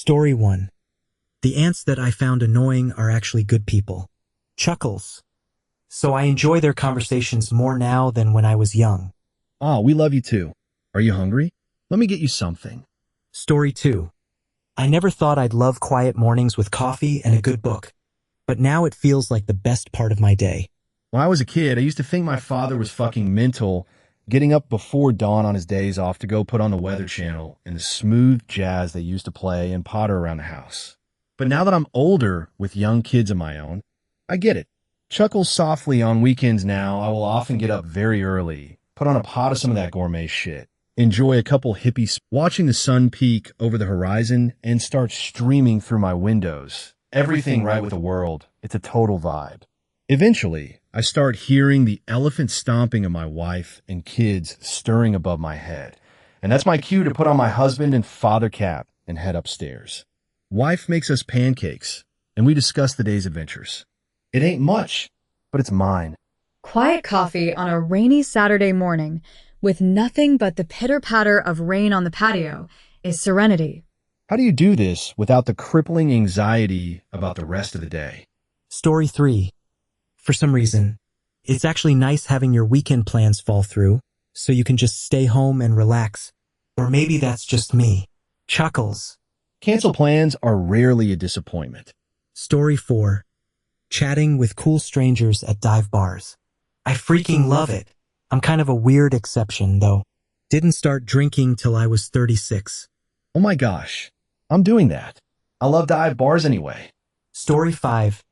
Story 1. The ants that I found annoying are actually good people. Chuckles. So I enjoy their conversations more now than when I was young. Ah, we love you too. Are you hungry? Let me get you something. Story 2. I never thought I'd love quiet mornings with coffee and a good book, but now it feels like the best part of my day. When I was a kid, I used to think my father was fucking mental, getting up before dawn on his days off to go put on the Weather Channel and the smooth jazz they used to play and potter around the house. But now that I'm older with young kids of my own, I get it. Chuckle softly on weekends now. I will often get up very early, put on a pot of some of that gourmet shit, enjoy a couple hippies, watching the sun peak over the horizon and start streaming through my windows. Everything right with the world. It's a total vibe. Eventually, I start hearing the elephant stomping of my wife and kids stirring above my head. And that's my cue to put on my husband and father cap and head upstairs. Wife makes us pancakes, and we discuss the day's adventures. It ain't much, but it's mine. Quiet coffee on a rainy Saturday morning with nothing but the pitter-patter of rain on the patio is serenity. How do you do this without the crippling anxiety about the rest of the day? Story 3. For some reason, it's actually nice having your weekend plans fall through, so you can just stay home and relax. Or maybe that's just me. Chuckles. Cancel plans are rarely a disappointment. Story 4. Chatting with cool strangers at dive bars. I freaking love it. I'm kind of a weird exception, though. Didn't start drinking till I was 36. Oh my gosh, I'm doing that. I love dive bars anyway. Story 5.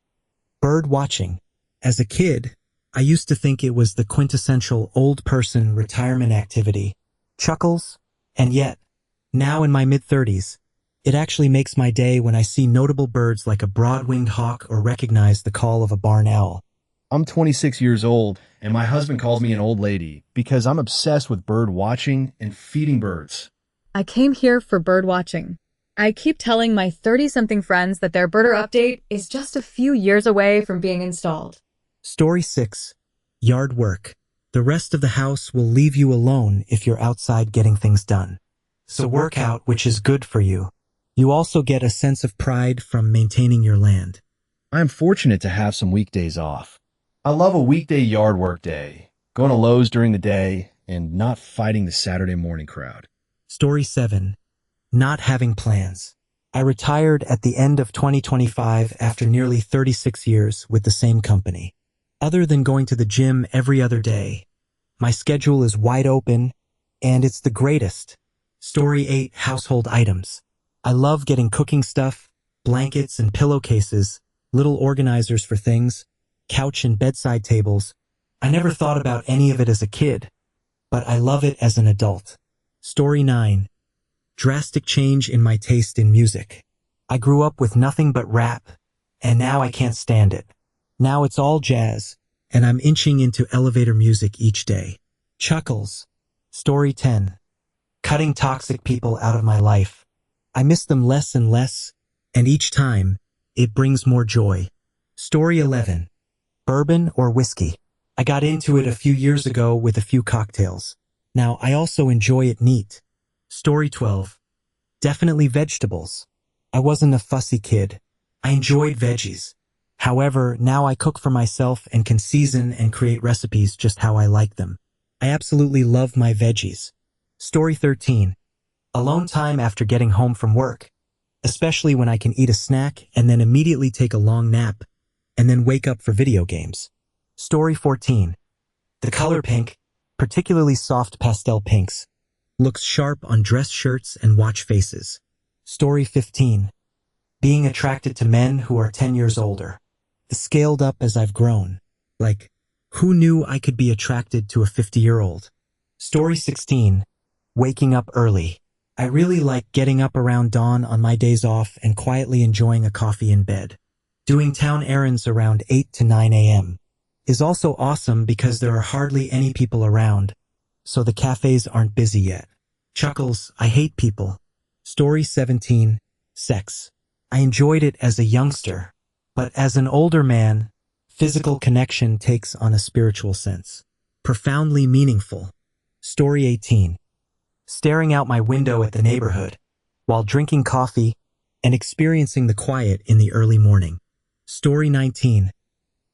Bird watching. As a kid, I used to think it was the quintessential old person retirement activity. Chuckles. And yet, now in my mid-30s, it actually makes my day when I see notable birds like a broad-winged hawk or recognize the call of a barn owl. I'm 26 years old, and my husband calls me an old lady because I'm obsessed with bird watching and feeding birds. I came here for bird watching. I keep telling my 30-something friends that their birder update is just a few years away from being installed. Story 6. Yard work. The rest of the house will leave you alone if you're outside getting things done. So work out, which is good for you. You also get a sense of pride from maintaining your land. I am fortunate to have some weekdays off. I love a weekday yard work day, going to Lowe's during the day, and not fighting the Saturday morning crowd. Story 7. Not having plans. I retired at the end of 2025 after nearly 36 years with the same company. Other than going to the gym every other day, my schedule is wide open, and it's the greatest. Story 8. Household items. I love getting cooking stuff, blankets and pillowcases, little organizers for things, couch and bedside tables. I never thought about any of it as a kid, but I love it as an adult. Story 9. Drastic change in my taste in music. I grew up with nothing but rap, and now I can't stand it. Now it's all jazz, and I'm inching into elevator music each day. Chuckles. Story 10. Cutting toxic people out of my life. I miss them less and less, and each time, it brings more joy. Story 11. Bourbon or whiskey. I got into it a few years ago with a few cocktails. Now I also enjoy it neat. Story 12. Definitely vegetables. I wasn't a fussy kid. I enjoyed veggies. However, now I cook for myself and can season and create recipes just how I like them. I absolutely love my veggies. Story 13. Alone time after getting home from work, especially when I can eat a snack and then immediately take a long nap, and then wake up for video games. Story 14. The color pink, particularly soft pastel pinks, looks sharp on dress shirts and watch faces. Story 15. Being attracted to men who are 10 years older. Scaled up as I've grown. Like, who knew I could be attracted to a 50-year-old? Story 16. Waking up early. I really like getting up around dawn on my days off and quietly enjoying a coffee in bed. Doing town errands around 8 to 9 a.m. is also awesome because there are hardly any people around, so the cafes aren't busy yet. Chuckles. I hate people. Story 17. Sex. I enjoyed it as a youngster, but as an older man, physical connection takes on a spiritual sense. Profoundly meaningful. Story 18. Staring out my window at the neighborhood, while drinking coffee and experiencing the quiet in the early morning. Story 19.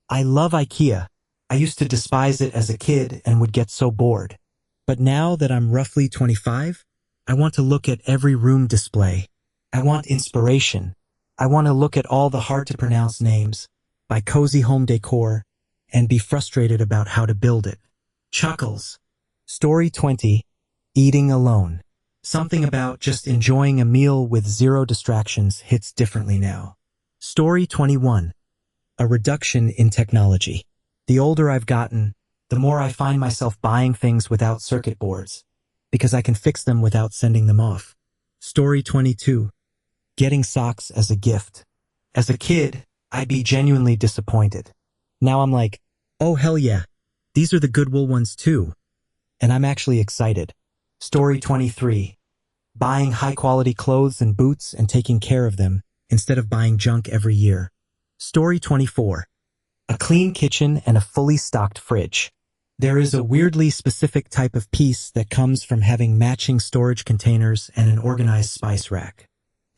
I love IKEA. I used to despise it as a kid and would get so bored. But now that I'm roughly 25, I want to look at every room display. I want inspiration. I want to look at all the hard-to-pronounce names, buy cozy home decor, and be frustrated about how to build it. Chuckles. Story 20. Eating alone. Something about just enjoying a meal with zero distractions hits differently now. Story 21. A reduction in technology. The older I've gotten, the more I find myself buying things without circuit boards, because I can fix them without sending them off. Story 22. Getting socks as a gift. As a kid, I'd be genuinely disappointed. Now I'm like, oh hell yeah, these are the Goodwill ones too. And I'm actually excited. Story 23. Buying high-quality clothes and boots and taking care of them instead of buying junk every year. Story 24. A clean kitchen and a fully stocked fridge. There is a weirdly specific type of peace that comes from having matching storage containers and an organized spice rack.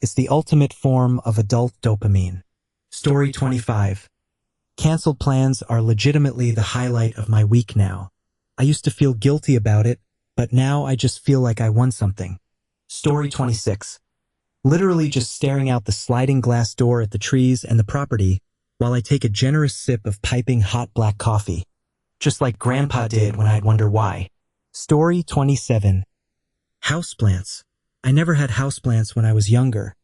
It's the ultimate form of adult dopamine. Story 25. Canceled plans are legitimately the highlight of my week now. I used to feel guilty about it, but now I just feel like I won something. Story 26. Literally just staring out the sliding glass door at the trees and the property while I take a generous sip of piping hot black coffee. Just like Grandpa did when I'd wonder why. Story 27. Houseplants. I never had houseplants when I was younger,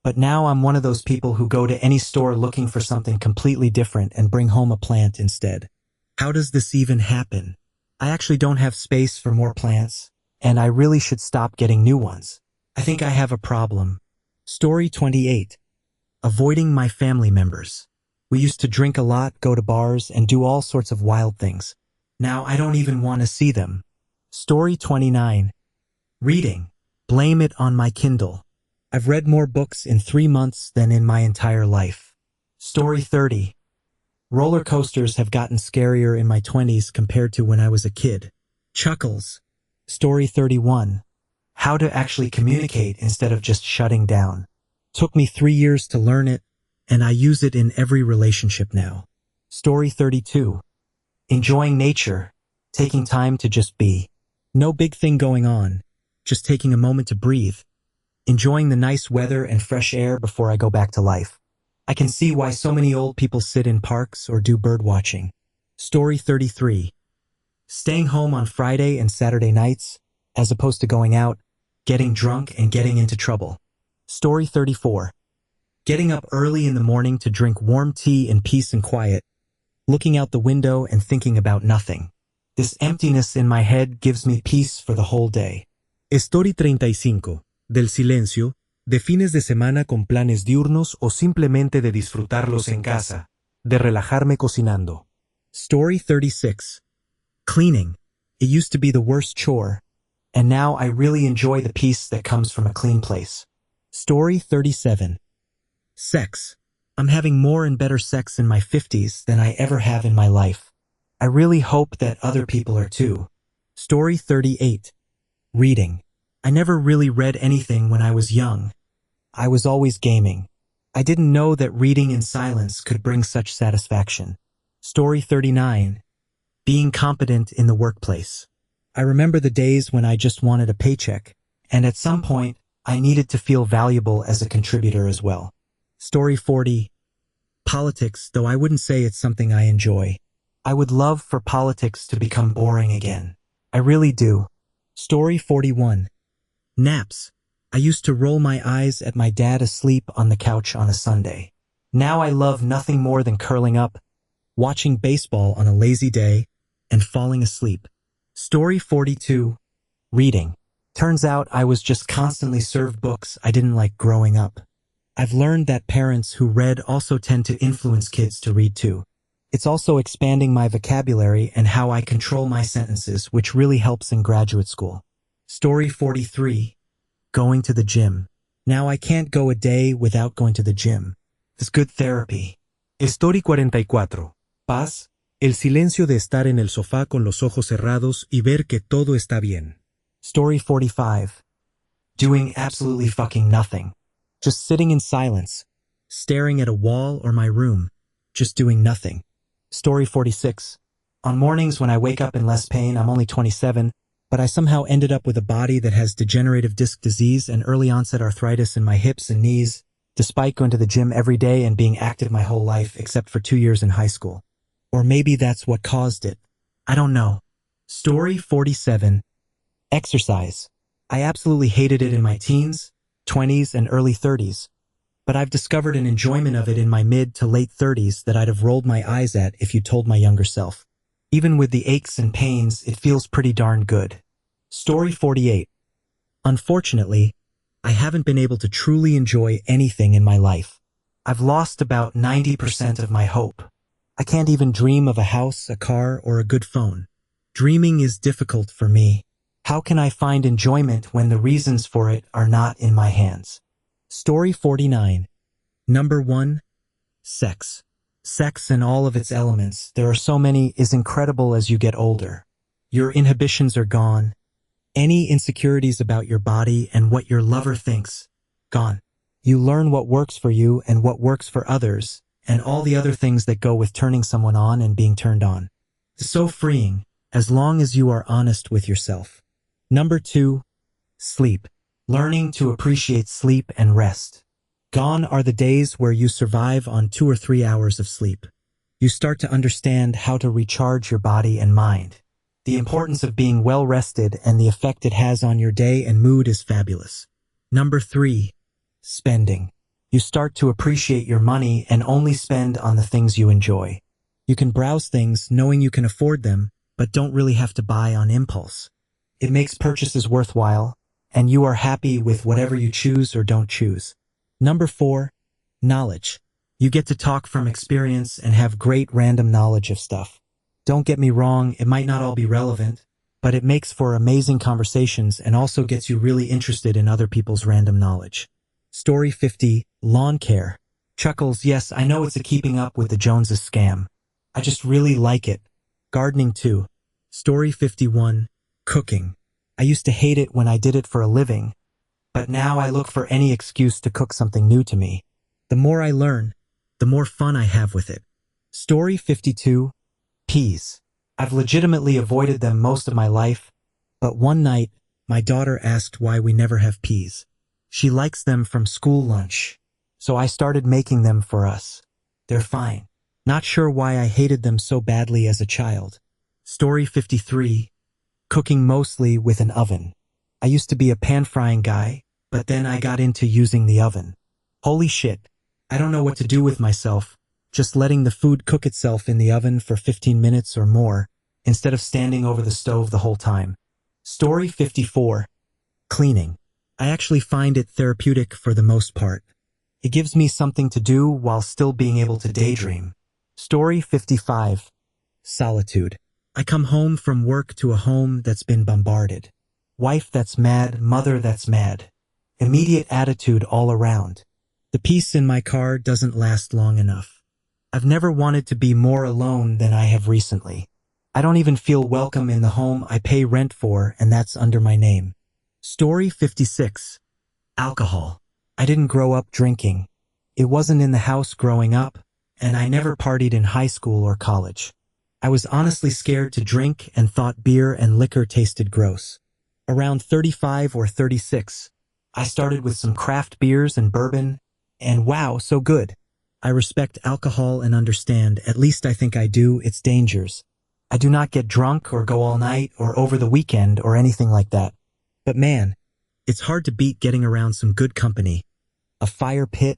but now I'm one of those people who go to any store looking for something completely different and bring home a plant instead. How does this even happen? I actually don't have space for more plants, and I really should stop getting new ones. I think I have a problem. Story 28. Avoiding my family members. We used to drink a lot, go to bars, and do all sorts of wild things. Now I don't even want to see them. Story 29. Reading. Blame it on my Kindle. I've read more books in 3 months than in my entire life. Story 30. Roller coasters have gotten scarier in my 20s compared to when I was a kid. Chuckles. Story 31. How to actually communicate instead of just shutting down. Took me 3 years to learn it, and I use it in every relationship now. Story 32. Enjoying nature, taking time to just be. No big thing going on, just taking a moment to breathe. Enjoying the nice weather and fresh air before I go back to life. I can see why so many old people sit in parks or do bird watching. Story 33. Staying home on Friday and Saturday nights, as opposed to going out, getting drunk and getting into trouble. Story 34. Getting up early in the morning to drink warm tea in peace and quiet, looking out the window and thinking about nothing. This emptiness in my head gives me peace for the whole day. Story 35. Del silencio, de fines de semana con planes diurnos o simplemente de disfrutarlos en casa, de relajarme cocinando. Story 36. Cleaning. It used to be the worst chore, and now I really enjoy the peace that comes from a clean place. Story 37. Sex. I'm having more and better sex in my 50s than I ever have in my life. I really hope that other people are too. Story 38. Reading. I never really read anything when I was young. I was always gaming. I didn't know that reading in silence could bring such satisfaction. Story 39. Being competent in the workplace. I remember the days when I just wanted a paycheck, and at some point, I needed to feel valuable as a contributor as well. Story 40. Politics, though I wouldn't say it's something I enjoy. I would love for politics to become boring again. I really do. Story 41. Naps. I used to roll my eyes at my dad asleep on the couch on a Sunday. Now I love nothing more than curling up, watching baseball on a lazy day, and falling asleep. Story 42. Reading. Turns out I was just constantly served books I didn't like growing up. I've learned that parents who read also tend to influence kids to read too. It's also expanding my vocabulary and how I control my sentences, which really helps in graduate school. Story 43. Going to the gym. Now I can't go a day without going to the gym. It's good therapy. Story 44. Paz. El silencio de estar en el sofá con los ojos cerrados y ver que todo está bien. Story 45. Doing absolutely fucking nothing. just sitting in silence, staring at a wall or my room, just doing nothing. Story 46. On mornings when I wake up in less pain, I'm only 27, but I somehow ended up with a body that has degenerative disc disease and early onset arthritis in my hips and knees, despite going to the gym every day and being active my whole life except for 2 years in high school. Or maybe that's what caused it. I don't know. Story 47. Exercise. I absolutely hated it in my teens, 20s, and early 30s, but I've discovered an enjoyment of it in my mid to late 30s that I'd have rolled my eyes at if you told my younger self. Even with the aches and pains, it feels pretty darn good. Story 48. Unfortunately, I haven't been able to truly enjoy anything in my life. I've lost about 90% of my hope. I can't even dream of a house, a car, or a good phone. Dreaming is difficult for me. How can I find enjoyment when the reasons for it are not in my hands? Story 49. Number 1. Sex. Sex in all of its elements, there are so many, is incredible as you get older. Your inhibitions are gone. Any insecurities about your body and what your lover thinks, gone. You learn what works for you and what works for others, and all the other things that go with turning someone on and being turned on. It's so freeing, as long as you are honest with yourself. Number 2. Sleep. Learning to appreciate sleep and rest. Gone are the days where you survive on 2 or 3 hours of sleep. You start to understand how to recharge your body and mind. The importance of being well rested and the effect it has on your day and mood is fabulous. Number 3. Spending. You start to appreciate your money and only spend on the things you enjoy. You can browse things knowing you can afford them, but don't really have to buy on impulse. It makes purchases worthwhile, and you are happy with whatever you choose or don't choose. Number 4. Knowledge. You get to talk from experience and have great random knowledge of stuff. Don't get me wrong, it might not all be relevant, but it makes for amazing conversations and also gets you really interested in other people's random knowledge. Story 50. Lawn care. Chuckles, yes, I know it's a keeping up with the Joneses scam. I just really like it. Gardening too. Story 51. Cooking. I used to hate it when I did it for a living, but now I look for any excuse to cook something new to me. The more I learn, the more fun I have with it. Story 52. Peas. I've legitimately avoided them most of my life, but one night, my daughter asked why we never have peas. She likes them from school lunch, so I started making them for us. They're fine. Not sure why I hated them so badly as a child. Story 53. Cooking mostly with an oven. I used to be a pan-frying guy, but then I got into using the oven. Holy shit, I don't know what to do with myself, just letting the food cook itself in the oven for 15 minutes or more, instead of standing over the stove the whole time. Story 54. Cleaning. I actually find it therapeutic for the most part. It gives me something to do while still being able to daydream. Story 55. Solitude. I come home from work to a home that's been bombarded. Wife that's mad, mother that's mad. Immediate attitude all around. The peace in my car doesn't last long enough. I've never wanted to be more alone than I have recently. I don't even feel welcome in the home I pay rent for, and that's under my name. Story 56. Alcohol. I didn't grow up drinking. It wasn't in the house growing up, and I never partied in high school or college. I was honestly scared to drink and thought beer and liquor tasted gross. Around 35 or 36, I started with some craft beers and bourbon, and wow, so good. I respect alcohol and understand, at least I think I do, its dangers. I do not get drunk or go all night or over the weekend or anything like that. But man, it's hard to beat getting around some good company, a fire pit,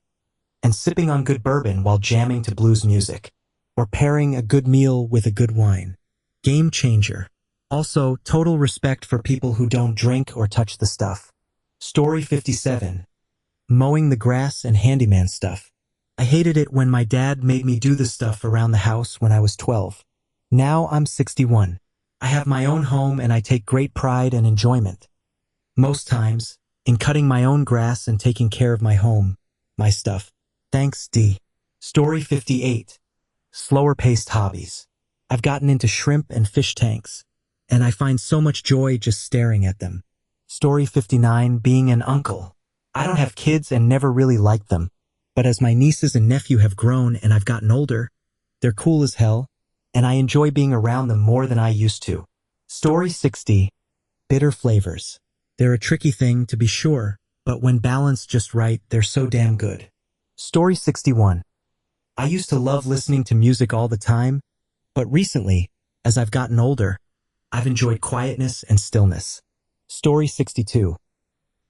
and sipping on good bourbon while jamming to blues music, or pairing a good meal with a good wine. Game changer. Also, total respect for people who don't drink or touch the stuff. Story 57. Mowing the grass and handyman stuff. I hated it when my dad made me do the stuff around the house when I was 12. Now I'm 61. I have my own home and I take great pride and enjoyment, most times, in cutting my own grass and taking care of my home, my stuff. Thanks, D. Story 58. Slower-paced hobbies. I've gotten into shrimp and fish tanks, and I find so much joy just staring at them. Story 59. Being an uncle. I don't have kids and never really liked them. But as my nieces and nephew have grown and I've gotten older, they're cool as hell, and I enjoy being around them more than I used to. Story 60. Bitter flavors. They're a tricky thing, to be sure, but when balanced just right, they're so damn good. Story 61. I used to love listening to music all the time, but recently, as I've gotten older, I've enjoyed quietness and stillness. Story 62.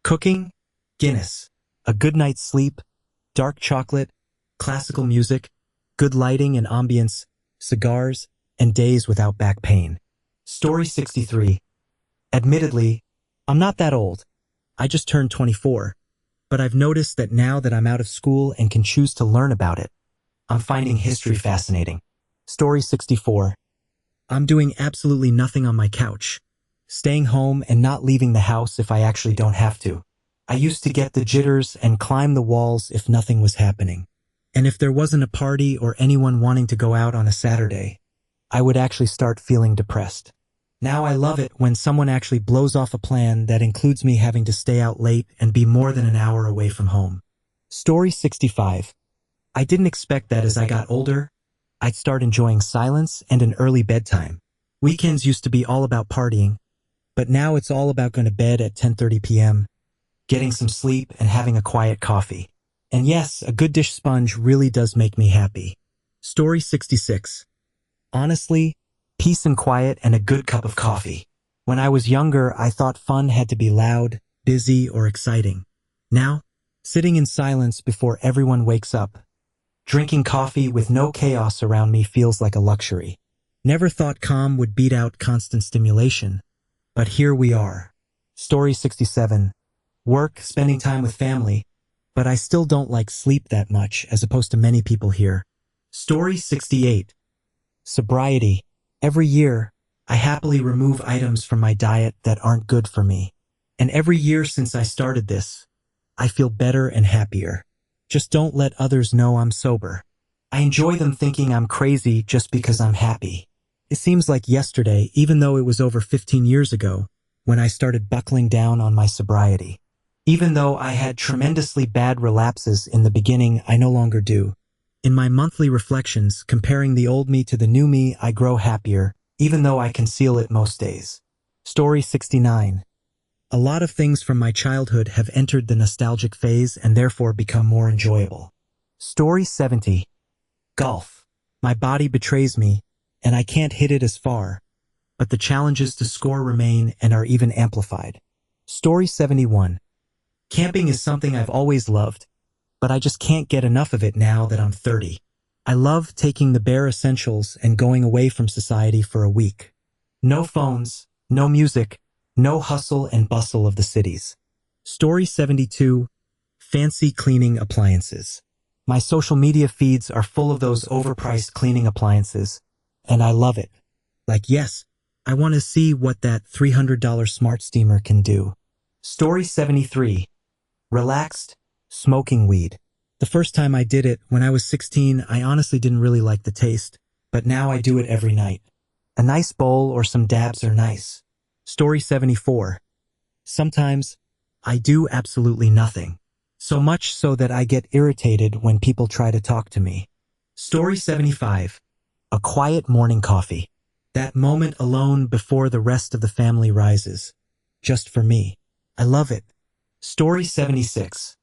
Cooking, Guinness, a good night's sleep, dark chocolate, classical music, good lighting and ambience, cigars, and days without back pain. Story 63. Admittedly, I'm not that old. I just turned 24. But I've noticed that now that I'm out of school and can choose to learn about it, I'm finding history fascinating. Story 64. I'm doing absolutely nothing on my couch, staying home and not leaving the house if I actually don't have to. I used to get the jitters and climb the walls if nothing was happening. And if there wasn't a party or anyone wanting to go out on a Saturday, I would actually start feeling depressed. Now I love it when someone actually blows off a plan that includes me having to stay out late and be more than an hour away from home. Story 65. I didn't expect that as I got older, I'd start enjoying silence and an early bedtime. Weekends used to be all about partying, but now it's all about going to bed at 10:30 p.m., getting some sleep and having a quiet coffee. And yes, a good dish sponge really does make me happy. Story 66. Honestly, peace and quiet and a good cup of coffee. When I was younger, I thought fun had to be loud, busy, or exciting. Now, sitting in silence before everyone wakes up, drinking coffee with no chaos around me feels like a luxury. Never thought calm would beat out constant stimulation, but here we are. Story 67. Work, spending time with family, but I still don't like sleep that much as opposed to many people here. Story 68. Sobriety. Every year, I happily remove items from my diet that aren't good for me. And every year since I started this, I feel better and happier. Just don't let others know I'm sober. I enjoy them thinking I'm crazy just because I'm happy. It seems like yesterday, even though it was over 15 years ago, when I started buckling down on my sobriety. Even though I had tremendously bad relapses in the beginning, I no longer do. In my monthly reflections, comparing the old me to the new me, I grow happier, even though I conceal it most days. Story 69. A lot of things from my childhood have entered the nostalgic phase and therefore become more enjoyable. Story 70. Golf. My body betrays me, and I can't hit it as far, but the challenges to score remain and are even amplified. Story 71. Camping is something I've always loved, but I just can't get enough of it now that I'm 30. I love taking the bare essentials and going away from society for a week. No phones, no music, no hustle and bustle of the cities. Story 72. Fancy cleaning appliances. My social media feeds are full of those overpriced cleaning appliances, and I love it. Like, yes, I want to see what that $300 smart steamer can do. Story 73. Relaxed, smoking weed. The first time I did it, when I was 16, I honestly didn't really like the taste, but now I do it every night. A nice bowl or some dabs are nice. Story 74. Sometimes, I do absolutely nothing. So much so that I get irritated when people try to talk to me. Story 75. A quiet morning coffee. That moment alone before the rest of the family rises. Just for me. I love it. Story 76.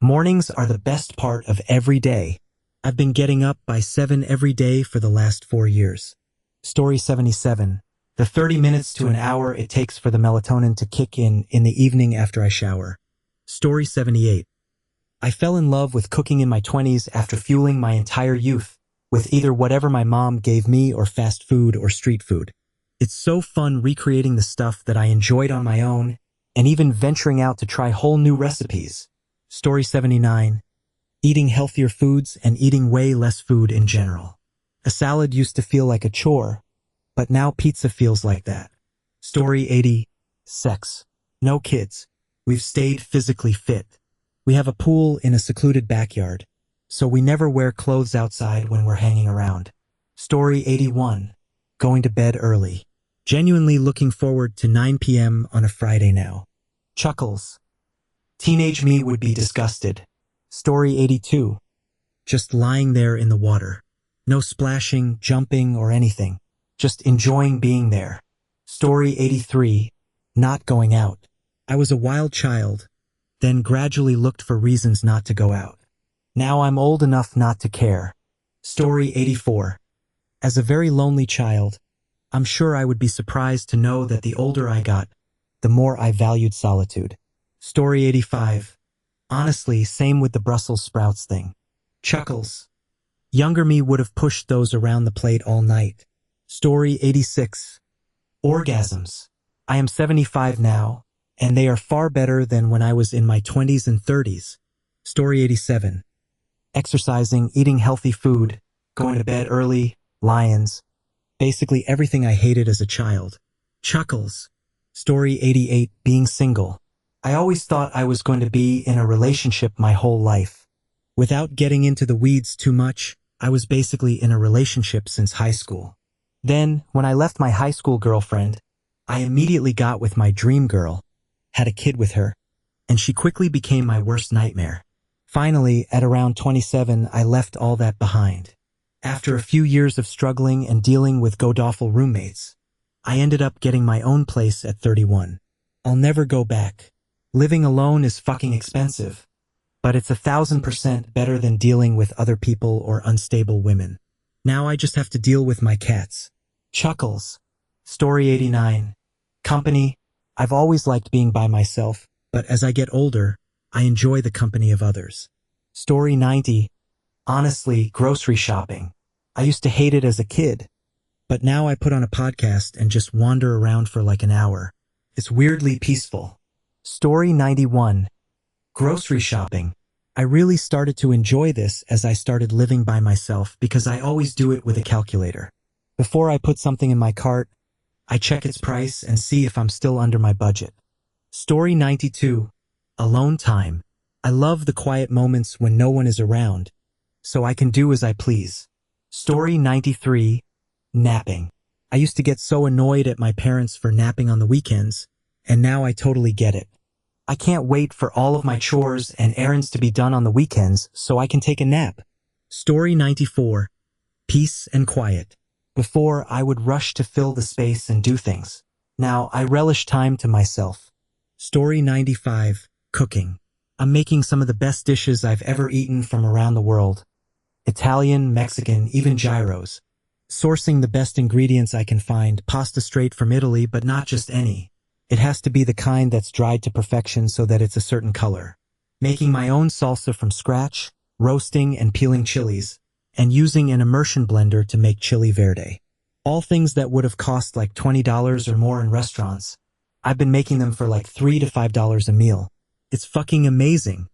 Mornings are the best part of every day. I've been getting up by 7 every day for the last 4 years. Story 77. The 30 minutes to an hour it takes for the melatonin to kick in the evening after I shower. Story 78. I fell in love with cooking in my 20s after fueling my entire youth with either whatever my mom gave me or fast food or street food. It's so fun recreating the stuff that I enjoyed on my own and even venturing out to try whole new recipes. Story 79. Eating healthier foods and eating way less food in general. A salad used to feel like a chore, but now pizza feels like that. Story 80. Sex. No kids. We've stayed physically fit. We have a pool in a secluded backyard, so we never wear clothes outside when we're hanging around. Story 81. Going to bed early. Genuinely looking forward to 9 p.m. on a Friday now. Chuckles. Teenage me would be disgusted. Story 82. Just lying there in the water. No splashing, jumping, or anything. Just enjoying being there. Story 83. Not going out. I was a wild child, then gradually looked for reasons not to go out. Now I'm old enough not to care. Story 84. As a very lonely child, I'm sure I would be surprised to know that the older I got, the more I valued solitude. Story 85. Honestly, same with the Brussels sprouts thing. Chuckles. Younger me would have pushed those around the plate all night. Story 86. Orgasms. I am 75 now, and they are far better than when I was in my 20s and 30s. Story 87. Exercising, eating healthy food, going to bed early, lions. Basically everything I hated as a child. Chuckles. Story 88. Being single. I always thought I was going to be in a relationship my whole life. Without getting into the weeds too much, I was basically in a relationship since high school. Then, when I left my high school girlfriend, I immediately got with my dream girl, had a kid with her, and she quickly became my worst nightmare. Finally, at around 27, I left all that behind. After a few years of struggling and dealing with godawful roommates, I ended up getting my own place at 31. I'll never go back. Living alone is fucking expensive, but it's 1,000% better than dealing with other people or unstable women. Now I just have to deal with my cats. Chuckles. Story 89. Company. I've always liked being by myself, but as I get older, I enjoy the company of others. Story 90. Honestly, grocery shopping. I used to hate it as a kid, but now I put on a podcast and just wander around for like an hour. It's weirdly peaceful. Story 91. Grocery shopping. I really started to enjoy this as I started living by myself because I always do it with a calculator. Before I put something in my cart, I check its price and see if I'm still under my budget. Story 92. Alone time. I love the quiet moments when no one is around, so I can do as I please. Story 93. Napping. I used to get so annoyed at my parents for napping on the weekends, and now I totally get it. I can't wait for all of my chores and errands to be done on the weekends so I can take a nap. Story 94. Peace and quiet. Before, I would rush to fill the space and do things. Now, I relish time to myself. Story 95. Cooking. I'm making some of the best dishes I've ever eaten from around the world. Italian, Mexican, even gyros. Sourcing the best ingredients I can find, pasta straight from Italy, but not just any. It has to be the kind that's dried to perfection so that it's a certain color. Making my own salsa from scratch, roasting and peeling chilies, and using an immersion blender to make chili verde. All things that would have cost like $20 or more in restaurants. I've been making them for like $3 to $5 a meal. It's fucking amazing.